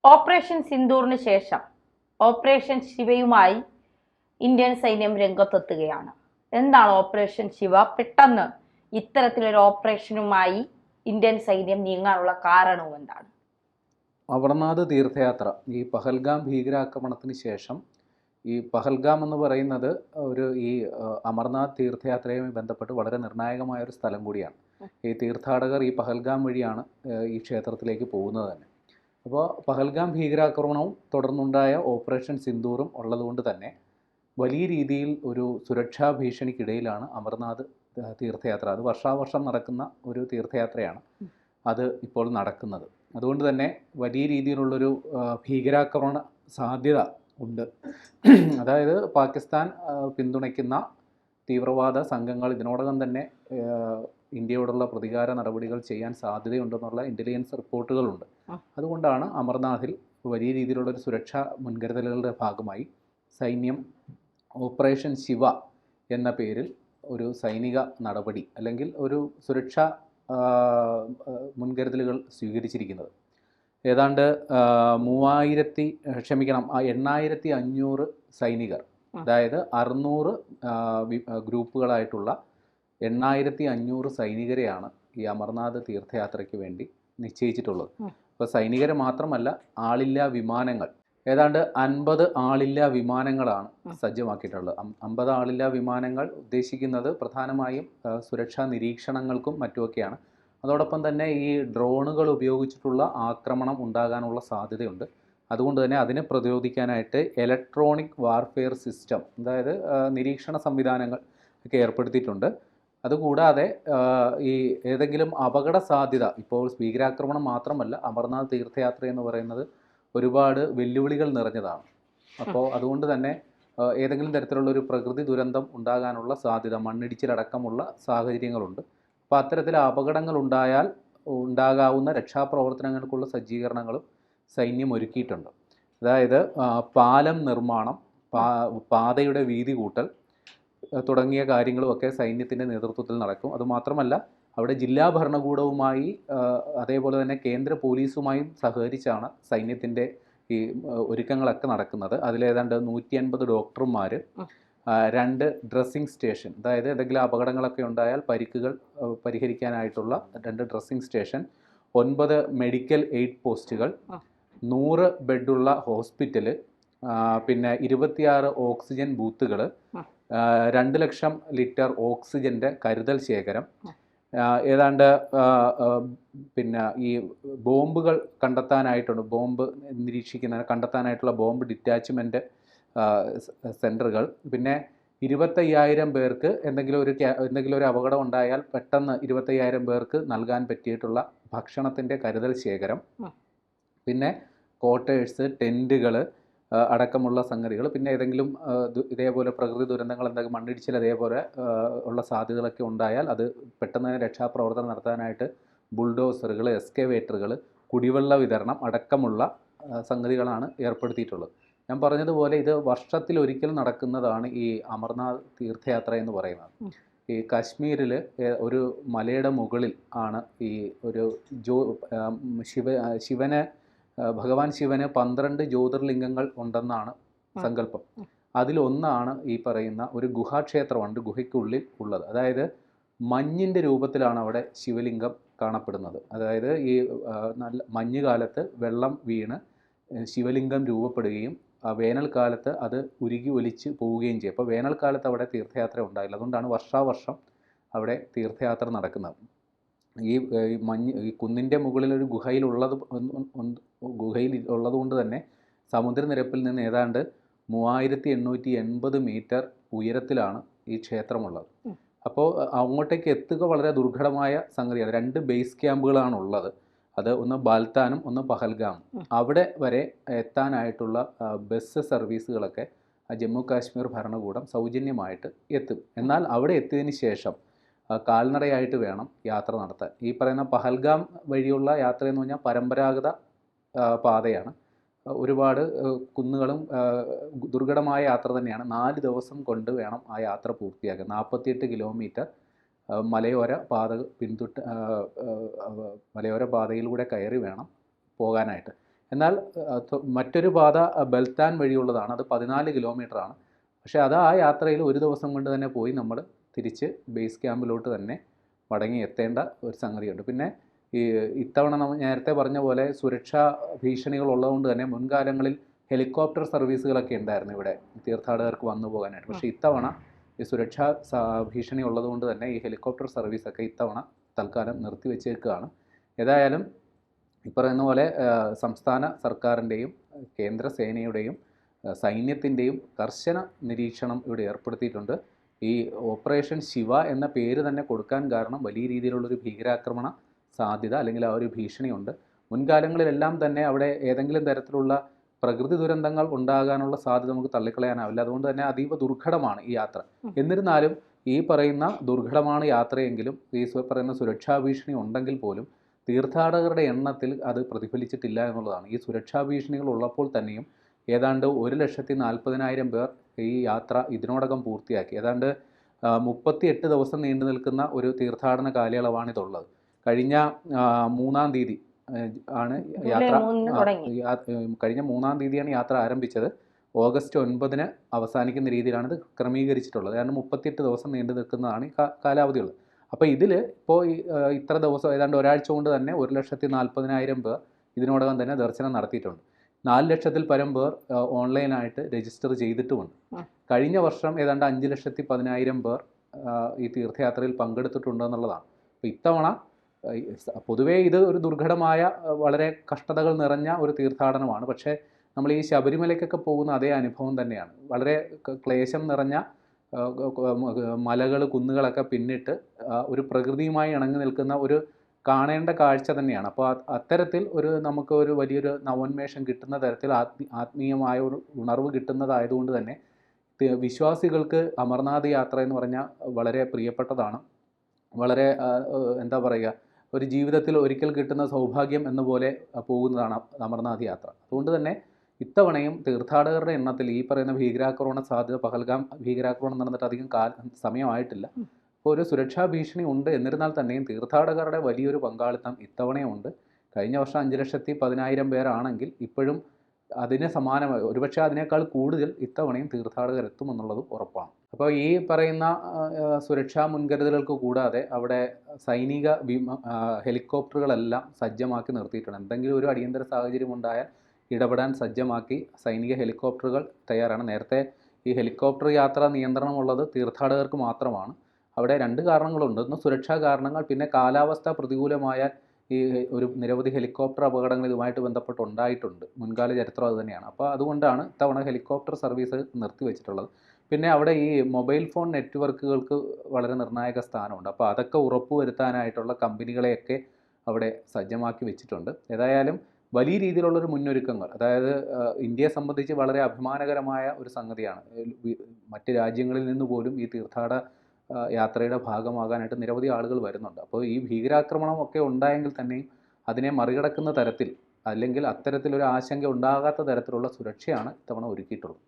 Operation സിന്ദൂറിന് ശേഷം operation ശിവയുമായി Indian സൈന്യം രംഗത്തെത്തുകയാണ്. എന്താണ് ഓപ്പറേഷൻ ശിവ? പെട്ടെന്ന് ഇത്തരത്തിലൊരു ഓപ്പറേഷനുമായി ഇന്ത്യൻ സൈന്യം നീങ്ങാനുള്ള കാരണവും എന്താണ്? അമർനാഥ് തീർത്ഥയാത്ര ഈ പഹൽഗാം ഭീകരാക്രമണത്തിന് ശേഷം ഈ പഹൽഗാം എന്ന് പറയുന്നത് ഈ അമർനാഥ് തീർത്ഥയാത്രയുമായി ബന്ധപ്പെട്ട് വളരെ നിർണായകമായ ഒരു സ്ഥലം കൂടിയാണ്. ഈ തീർത്ഥാടകർ ഈ പഹൽഗാം വഴിയാണ് ഈ ക്ഷേത്രത്തിലേക്ക് പോകുന്നത് തന്നെ. അപ്പോൾ പഹൽഗാം ഭീകരാക്രമണവും തുടർന്നുണ്ടായ ഓപ്പറേഷൻ സിന്ദൂറും ഉള്ളതുകൊണ്ട് തന്നെ വലിയ രീതിയിൽ ഒരു സുരക്ഷാ ഭീഷണിക്കിടയിലാണ് അമർനാഥ് തീർത്ഥയാത്ര. അത് വർഷാവർഷം നടക്കുന്ന ഒരു തീർത്ഥയാത്രയാണ് അത് ഇപ്പോൾ നടക്കുന്നത്. അതുകൊണ്ട് തന്നെ വലിയ രീതിയിലുള്ളൊരു ഭീകരാക്രമണ സാധ്യത ഉണ്ട്. അതായത് പാകിസ്ഥാൻ പിന്തുണയ്ക്കുന്ന തീവ്രവാദ സംഘങ്ങൾ ഇതിനോടകം തന്നെ ഇന്ത്യയോടുള്ള പ്രതികാര നടപടികൾ ചെയ്യാൻ സാധ്യതയുണ്ടെന്നുള്ള ഇൻ്റലിജൻസ് റിപ്പോർട്ടുകളുണ്ട്. അതുകൊണ്ടാണ് അമർനാഥിൽ വലിയ രീതിയിലുള്ളൊരു സുരക്ഷാ മുൻകരുതലുകളുടെ ഭാഗമായി സൈന്യം ഓപ്പറേഷൻ ശിവ എന്ന പേരിൽ ഒരു സൈനിക നടപടി അല്ലെങ്കിൽ ഒരു സുരക്ഷാ മുൻകരുതലുകൾ സ്വീകരിച്ചിരിക്കുന്നത്. ഏതാണ്ട് 8,500 സൈനികർ, അതായത് 600 ഗ്രൂപ്പുകളായിട്ടുള്ള 8,500 സൈനികരെയാണ് ഈ അമർനാഥ് തീർത്ഥയാത്രയ്ക്ക് വേണ്ടി നിശ്ചയിച്ചിട്ടുള്ളത്. അപ്പോൾ സൈനികരെ മാത്രമല്ല, ആളില്ലാ വിമാനങ്ങൾ, ഏതാണ്ട് 50 ആളില്ലാ വിമാനങ്ങളാണ് സജ്ജമാക്കിയിട്ടുള്ളത്. 50 ആളില്ലാ വിമാനങ്ങൾ ഉദ്ദേശിക്കുന്നത് പ്രധാനമായും സുരക്ഷാ നിരീക്ഷണങ്ങൾക്കും മറ്റുമൊക്കെയാണ്. അതോടൊപ്പം തന്നെ ഈ ഡ്രോണുകൾ ഉപയോഗിച്ചിട്ടുള്ള ആക്രമണം ഉണ്ടാകാനുള്ള സാധ്യതയുണ്ട്. അതുകൊണ്ട് തന്നെ അതിനെ പ്രതിരോധിക്കാനായിട്ട് ഇലക്ട്രോണിക് വാർഫെയർ സിസ്റ്റം, അതായത് നിരീക്ഷണ സംവിധാനങ്ങൾ ഒക്കെ ഏർപ്പെടുത്തിയിട്ടുണ്ട്. അതുകൂടാതെ ഈ ഏതെങ്കിലും അപകട സാധ്യത, ഇപ്പോൾ ഭീകരാക്രമണം മാത്രമല്ല, അമർനാഥ് തീർത്ഥയാത്ര എന്ന് പറയുന്നത് ഒരുപാട് വെല്ലുവിളികൾ നിറഞ്ഞതാണ്. അപ്പോൾ അതുകൊണ്ട് തന്നെ ഏതെങ്കിലും തരത്തിലുള്ളൊരു പ്രകൃതി ദുരന്തം ഉണ്ടാകാനുള്ള സാധ്യത, മണ്ണിടിച്ചിലടക്കമുള്ള സാഹചര്യങ്ങളുണ്ട്. അപ്പോൾ അത്തരത്തിൽ അപകടങ്ങൾ ഉണ്ടാകാവുന്ന രക്ഷാപ്രവർത്തനങ്ങൾക്കുള്ള സജ്ജീകരണങ്ങളും സൈന്യം ഒരുക്കിയിട്ടുണ്ട്. അതായത് പാലം നിർമ്മാണം, പാതയുടെ വീതി കൂട്ടൽ തുടങ്ങിയ കാര്യങ്ങളുമൊക്കെ സൈന്യത്തിൻ്റെ നേതൃത്വത്തിൽ നടക്കും. അതുമാത്രമല്ല, അവിടെ ജില്ലാ ഭരണകൂടവുമായി അതേപോലെ തന്നെ കേന്ദ്ര പോലീസുമായും സഹകരിച്ചാണ് സൈന്യത്തിൻ്റെ ഈ ഒരുക്കങ്ങളൊക്കെ നടക്കുന്നത്. അതിലേതാണ്ട് 150 ഡോക്ടർമാർ, 2 ഡ്രസ്സിംഗ് സ്റ്റേഷൻ, അതായത് എന്തെങ്കിലും അപകടങ്ങളൊക്കെ ഉണ്ടായാൽ പരിക്കുകൾ പരിഹരിക്കാനായിട്ടുള്ള 2 ഡ്രസ്സിംഗ് സ്റ്റേഷൻ, 9 മെഡിക്കൽ എയ്ഡ് പോസ്റ്റുകൾ, 100 ബെഡുള്ള ഹോസ്പിറ്റല്, പിന്നെ 26 ഓക്സിജൻ ബൂത്തുകൾ, 2 ലക്ഷം ലിറ്റർ ഓക്സിജൻ്റെ കരുതൽ ശേഖരം, ഏതാണ്ട് പിന്നെ ഈ ബോംബുകൾ ബോംബ് കണ്ടെത്താനായിട്ടുള്ള ബോംബ് ഡിറ്റാച്ച്മെൻറ്റ് സെൻറ്ററുകൾ, പിന്നെ 25,000 പേർക്ക് എന്തെങ്കിലും ഒരു അപകടം ഉണ്ടായാൽ പെട്ടെന്ന് 25,000 പേർക്ക് നൽകാൻ പറ്റിയിട്ടുള്ള ഭക്ഷണത്തിൻ്റെ കരുതൽ ശേഖരം, പിന്നെ ക്വാർട്ടേഴ്സ്, ടെൻറ്റുകൾ അടക്കമുള്ള സംഗതികൾ, പിന്നെ ഏതെങ്കിലും ഇതേപോലെ പ്രകൃതി ദുരന്തങ്ങൾ, എന്തെങ്കിലും മണ്ണിടിച്ചിൽ അതേപോലെ ഉള്ള സാധ്യതകളൊക്കെ ഉണ്ടായാൽ അത് പെട്ടെന്ന് തന്നെ രക്ഷാപ്രവർത്തനം നടത്താനായിട്ട് ബുൾഡോസറുകൾ, എക്സ്കവേറ്ററുകൾ, കുടിവെള്ള വിതരണം അടക്കമുള്ള സംഗതികളാണ് ഏർപ്പെടുത്തിയിട്ടുള്ളത്. ഞാൻ പറഞ്ഞതുപോലെ ഇത് വർഷത്തിലൊരിക്കൽ നടക്കുന്നതാണ് ഈ അമർനാഥ് തീർത്ഥയാത്ര എന്ന് പറയുന്നത്. ഈ കാശ്മീരിൽ ഒരു മലയുടെ മുകളിൽ ആണ് ഈ ഒരു ഭഗവാൻ ശിവന് 12 ജ്യോതിർലിംഗങ്ങൾ ഉണ്ടെന്നാണ് സങ്കല്പം. അതിലൊന്നാണ് ഈ പറയുന്ന ഒരു ഗുഹാക്ഷേത്രമാണ്, ഗുഹയ്ക്കുള്ളിൽ ഉള്ളത്. അതായത് മഞ്ഞിൻ്റെ രൂപത്തിലാണ് അവിടെ ശിവലിംഗം കാണപ്പെടുന്നത്. അതായത് ഈ നല്ല മഞ്ഞുകാലത്ത് വെള്ളം വീണ് ശിവലിംഗം രൂപപ്പെടുകയും വേനൽക്കാലത്ത് അത് ഉരുകി ഒലിച്ച് പോവുകയും ചെയ്യും. അപ്പോൾ വേനൽക്കാലത്ത് അവിടെ തീർത്ഥയാത്ര ഉണ്ടായില്ല. അതുകൊണ്ടാണ് വർഷാവർഷം അവിടെ തീർത്ഥയാത്ര നടക്കുന്നത്. ഈ കുന്നിൻ്റെ മുകളിലൊരു ഗുഹയിൽ ഉള്ളതുകൊണ്ട് തന്നെ സമുദ്രനിരപ്പിൽ നിന്ന് ഏതാണ്ട് 3,880 മീറ്റർ ഉയരത്തിലാണ് ഈ ക്ഷേത്രമുള്ളത്. അപ്പോൾ അങ്ങോട്ടേക്ക് എത്തുക വളരെ ദുർഘടമായ സംഗതിയാണ്. 2 ബേസ് ക്യാമ്പുകളാണ് ഉള്ളത്. അത് ഒന്ന് ബാൽത്താനും ഒന്ന് പഹൽഗാമും. അവിടെ വരെ എത്താനായിട്ടുള്ള ബസ് സർവീസുകളൊക്കെ ജമ്മു കാശ്മീർ ഭരണകൂടം സൗജന്യമായിട്ട് എത്തും. എന്നാൽ അവിടെ എത്തിയതിന് ശേഷം കാൽനടയായിട്ട് വേണം യാത്ര നടത്താൻ. ഈ പറയുന്ന പഹൽഗാം വഴിയുള്ള യാത്രയെന്ന് പറഞ്ഞാൽ പരമ്പരാഗത പാതയാണ്. ഒരുപാട് കുന്നുകളും ദുർഘടമായ യാത്ര തന്നെയാണ്. 4 ദിവസം കൊണ്ട് വേണം ആ യാത്ര പൂർത്തിയാക്കാൻ. 48 കിലോമീറ്റർ മലയോര പാതയിലൂടെ കയറി വേണം പോകാനായിട്ട്. എന്നാൽ മറ്റൊരു പാത ബൽത്താൻ വഴിയുള്ളതാണ്, അത് 14 കിലോമീറ്ററാണ്. പക്ഷേ അത് ആ യാത്രയിൽ ഒരു ദിവസം കൊണ്ട് തന്നെ പോയി നമ്മൾ തിരിച്ച് ബേസ് ക്യാമ്പിലോട്ട് തന്നെ മടങ്ങി എത്തേണ്ട ഒരു സംഗതിയുണ്ട്. പിന്നെ ഈ ഇത്തവണ നമ്മൾ നേരത്തെ പറഞ്ഞ പോലെ സുരക്ഷാ ഭീഷണികൾ ഉള്ളതുകൊണ്ട് തന്നെ മുൻകാലങ്ങളിൽ ഹെലികോപ്റ്റർ സർവീസുകളൊക്കെ ഉണ്ടായിരുന്നു ഇവിടെ തീർത്ഥാടകർക്ക് വന്നു പോകാനായിട്ട്. പക്ഷേ ഇത്തവണ ഈ സുരക്ഷാ ഭീഷണി ഉള്ളതുകൊണ്ട് തന്നെ ഈ ഹെലികോപ്റ്റർ സർവീസൊക്കെ ഇത്തവണ തൽക്കാലം നിർത്തിവെച്ചേക്കുകയാണ്. ഏതായാലും ഈ പറയുന്ന പോലെ സംസ്ഥാന സർക്കാരിൻ്റെയും കേന്ദ്ര സേനയുടെയും സൈന്യത്തിൻ്റെയും കർശന നിരീക്ഷണം ഇവിടെ ഏർപ്പെടുത്തിയിട്ടുണ്ട്. ഈ ഓപ്പറേഷൻ ശിവ എന്ന പേര് തന്നെ കൊടുക്കാൻ കാരണം വലിയ രീതിയിലുള്ളൊരു ഭീകരാക്രമണ സാധ്യത അല്ലെങ്കിൽ ആ ഒരു ഭീഷണിയുണ്ട്. മുൻകാലങ്ങളിലെല്ലാം തന്നെ അവിടെ ഏതെങ്കിലും തരത്തിലുള്ള പ്രകൃതി ദുരന്തങ്ങൾ ഉണ്ടാകാനുള്ള സാധ്യത നമുക്ക് തള്ളിക്കളയാനാവില്ല. അതുകൊണ്ട് തന്നെ അതീവ ദുർഘടമാണ് ഈ യാത്ര. എന്നിരുന്നാലും ഈ പറയുന്ന ദുർഘടമാണ് യാത്രയെങ്കിലും ഈ പറയുന്ന സുരക്ഷാ ഭീഷണി ഉണ്ടെങ്കിൽ പോലും തീർത്ഥാടകരുടെ എണ്ണത്തിൽ അത് പ്രതിഫലിച്ചിട്ടില്ല എന്നുള്ളതാണ്. ഈ സുരക്ഷാ ഭീഷണികൾ ഉള്ളപ്പോൾ തന്നെയും ഏതാണ്ട് 1,40,000 പേർ ഈ യാത്ര ഇതിനോടകം പൂർത്തിയാക്കി. ഏതാണ്ട് 38 ദിവസം നീണ്ടു നിൽക്കുന്ന ഒരു തീർത്ഥാടന കാലയളവാണിതുള്ളത്. കഴിഞ്ഞ 3-ാം തീയതി ആണ് യാത്ര കഴിഞ്ഞ 3-ാം തീയതിയാണ് യാത്ര ആരംഭിച്ചത്. ഓഗസ്റ്റ് 9-ന് അവസാനിക്കുന്ന രീതിയിലാണ് ഇത് ക്രമീകരിച്ചിട്ടുള്ളത്. കാരണം 38 ദിവസം നീണ്ടു നിൽക്കുന്നതാണ് ഈ കാലാവധിയുള്ളത്. അപ്പോൾ ഇതിൽ ഇപ്പോൾ ഇത്ര ദിവസം ഏതാണ്ട് ഒരാഴ്ച കൊണ്ട് തന്നെ 1,40,000 പേർ ഇതിനോടകം തന്നെ ദർശനം നടത്തിയിട്ടുണ്ട്. 4 ലക്ഷത്തിൽ പരം പേർ ഓൺലൈനായിട്ട് രജിസ്റ്റർ ചെയ്തിട്ടുമുണ്ട്. കഴിഞ്ഞ വർഷം ഏതാണ്ട് 5,10,000 പേർ ഈ തീർത്ഥയാത്രയിൽ പങ്കെടുത്തിട്ടുണ്ട് എന്നുള്ളതാണ്. അപ്പോൾ ഇത്തവണ പൊതുവേ ഇത് ഒരു ദുർഘടമായ വളരെ കഷ്ടതകൾ നിറഞ്ഞ ഒരു തീർത്ഥാടനമാണ്. പക്ഷേ നമ്മൾ ഈ ശബരിമലയ്ക്കൊക്കെ പോകുന്ന അതേ അനുഭവം തന്നെയാണ്. വളരെ ക്ലേശം നിറഞ്ഞ മലകൾ കുന്നുകളൊക്കെ പിന്നിട്ട് ഒരു പ്രകൃതിയുമായി ഇണങ്ങി നിൽക്കുന്ന ഒരു കാണേണ്ട കാഴ്ച തന്നെയാണ്. അപ്പോൾ അത്തരത്തിൽ ഒരു നമുക്ക് ഒരു വലിയൊരു നവോന്മേഷം കിട്ടുന്ന തരത്തിൽ ആത്മീയമായ ഒരു ഉണർവ് കിട്ടുന്നതായതുകൊണ്ട് തന്നെ വിശ്വാസികൾക്ക് അമർനാഥ് യാത്ര എന്ന് പറഞ്ഞാൽ വളരെ പ്രിയപ്പെട്ടതാണ്. വളരെ എന്താ പറയുക, ഒരു ജീവിതത്തിൽ ഒരിക്കൽ കിട്ടുന്ന സൗഭാഗ്യം എന്ന പോലെ പോകുന്നതാണ് അമർനാഥ് യാത്ര. അതുകൊണ്ട് തന്നെ ഇത്തവണയും തീർത്ഥാടകരുടെ എണ്ണത്തിൽ ഈ പറയുന്ന ഭീകരാക്രമണ സാധ്യത, പഹൽഗാം ഭീകരാക്രമണം നടന്നിട്ട് അധികം സമയമായിട്ടില്ല. അപ്പോൾ ഒരു സുരക്ഷാ ഭീഷണി ഉണ്ട്. എന്നിരുന്നാൽ തന്നെയും തീർത്ഥാടകരുടെ വലിയൊരു പങ്കാളിത്തം ഇത്തവണയും ഉണ്ട്. കഴിഞ്ഞ വർഷം 5,10,000 പേരാണെങ്കിൽ ഇപ്പോഴും അതിന് സമാനമായി ഒരുപക്ഷെ അതിനേക്കാൾ കൂടുതൽ ഇത്തവണയും തീർത്ഥാടകർ എത്തുമെന്നുള്ളതും ഉറപ്പാണ്. അപ്പോൾ ഈ പറയുന്ന സുരക്ഷാ മുൻകരുതലുകൾക്ക് കൂടാതെ അവിടെ സൈനിക ഹെലികോപ്റ്ററുകളെല്ലാം സജ്ജമാക്കി നിർത്തിയിട്ടുണ്ട്. എന്തെങ്കിലും ഒരു അടിയന്തര സാഹചര്യം ഉണ്ടായാൽ ഇടപെടാൻ സജ്ജമാക്കി സൈനിക ഹെലികോപ്റ്ററുകൾ തയ്യാറാണ്. നേരത്തെ ഈ ഹെലികോപ്റ്റർ യാത്രാ നിയന്ത്രണമുള്ളത് തീർത്ഥാടകർക്ക് മാത്രമാണ്. അവിടെ 2 കാരണങ്ങളുണ്ട്. ഒന്ന് സുരക്ഷാ കാരണങ്ങൾ, പിന്നെ കാലാവസ്ഥ പ്രതികൂലമായാൽ ഈ ഒരു നിരവധി ഹെലികോപ്റ്റർ അപകടങ്ങൾ ഇതുമായിട്ട് ബന്ധപ്പെട്ട് ഉണ്ടായിട്ടുണ്ട്. മുൻകാല ചരിത്രം അതുതന്നെയാണ്. അപ്പോൾ അതുകൊണ്ടാണ് ഇത്തവണ ഹെലികോപ്റ്റർ സർവീസ് നിർത്തിവെച്ചിട്ടുള്ളത്. പിന്നെ അവിടെ ഈ മൊബൈൽ ഫോൺ നെറ്റ്വർക്കുകൾക്ക് വളരെ നിർണായക സ്ഥാനമുണ്ട്. അപ്പോൾ അതൊക്കെ ഉറപ്പുവരുത്താനായിട്ടുള്ള കമ്പനികളെയൊക്കെ അവിടെ സജ്ജമാക്കി വെച്ചിട്ടുണ്ട്. ഏതായാലും വലിയ രീതിയിലുള്ളൊരു മുന്നൊരുക്കങ്ങൾ, അതായത് ഇന്ത്യയെ സംബന്ധിച്ച് വളരെ അഭിമാനകരമായ ഒരു സംഗതിയാണ്. മറ്റ് രാജ്യങ്ങളിൽ നിന്ന് പോലും ഈ യാത്രയുടെ ഭാഗമാകാനായിട്ട് നിരവധി ആളുകൾ വരുന്നുണ്ട്. അപ്പോൾ ഈ ഭീകരാക്രമണം ഒക്കെ ഉണ്ടായെങ്കിൽ തന്നെയും അതിനെ മറികടക്കുന്ന തരത്തിൽ അല്ലെങ്കിൽ അത്തരത്തിലൊരു ആശങ്ക ഉണ്ടാകാത്ത തരത്തിലുള്ള സുരക്ഷയാണ് ഇത്തവണ ഒരുക്കിയിട്ടുള്ളത്.